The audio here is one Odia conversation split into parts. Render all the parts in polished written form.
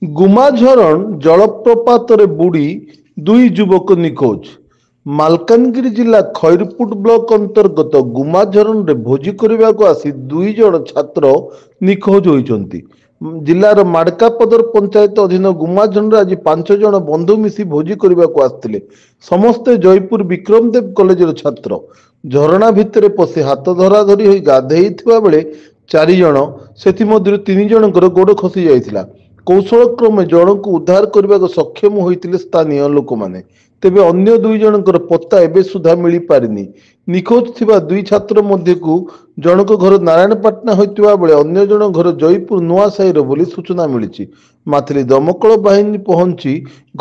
ଗୁମାଝରଣ ଜଳପ୍ରପାତରେ ବୁଡ଼ି ଦୁଇ ଯୁବକ ନିଖୋଜ। ମାଲକାନଗିରି ଜିଲ୍ଲା ଖଇରପୁଟ ବ୍ଲକ ଅନ୍ତର୍ଗତ ଗୁମାଝରଣରେ ଭୋଜି କରିବାକୁ ଆସି ଦୁଇ ଜଣ ଛାତ୍ର ନିଖୋଜ ହୋଇଛନ୍ତି। ଜିଲ୍ଲାର ମାଡକାପଦର ପଞ୍ଚାୟତ ଅଧୀନ ଗୁମାଝରଣରେ ଆଜି 5 ଜଣ ବନ୍ଧୁ ମିଶି ଭୋଜି କରିବାକୁ ଆସିଥିଲେ। ସମସ୍ତେ ଜୟପୁର ବିକ୍ରମ ଦେବ କଲେଜର ଛାତ୍ର। ଝରଣା ଭିତରେ ପଶି ହାତ ଧରାଧରି ହୋଇ ଗାଧେଇଥିବା ବେଳେ 4 ଜଣ, ସେଥିମଧ୍ୟରୁ 3 ଜଣଙ୍କର ଗୋଡ଼ ଖସି ଯାଇଥିଲା। କୌଶଳ କ୍ରମେ ଜଣକୁ ଉଦ୍ଧାର କରିବାକୁ ସକ୍ଷମ ହୋଇଥିଲେ ସ୍ଥାନୀୟ ଲୋକମାନେ। ତେବେ ଅନ୍ୟ 2 ଜଣଙ୍କର ପତ୍ତା ଏବେ ସୁଦ୍ଧା ମିଳିପାରିନି। ନିଖୋଜ ଥିବା 2 ଛାତ୍ର ମଧ୍ୟକୁ ଜଣଙ୍କ ଘର ନାରାୟଣପାଟଣା ହୋଇଥିବା ବେଳେ ଅନ୍ୟ ଜଣ ଘର ଜୟପୁର ନୂଆସାହିର ବୋଲି ସୂଚନା ମିଳିଛି। ମାଥିଲି ଦମକଳ ବାହିନୀ ପହଞ୍ଚି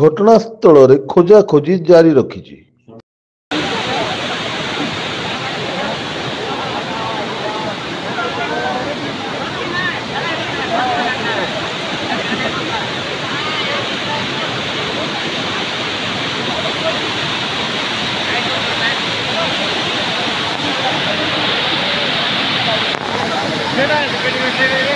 ଘଟଣାସ୍ଥଳରେ ଖୋଜାଖୋଜି ଜାରି ରଖିଛି। Get out!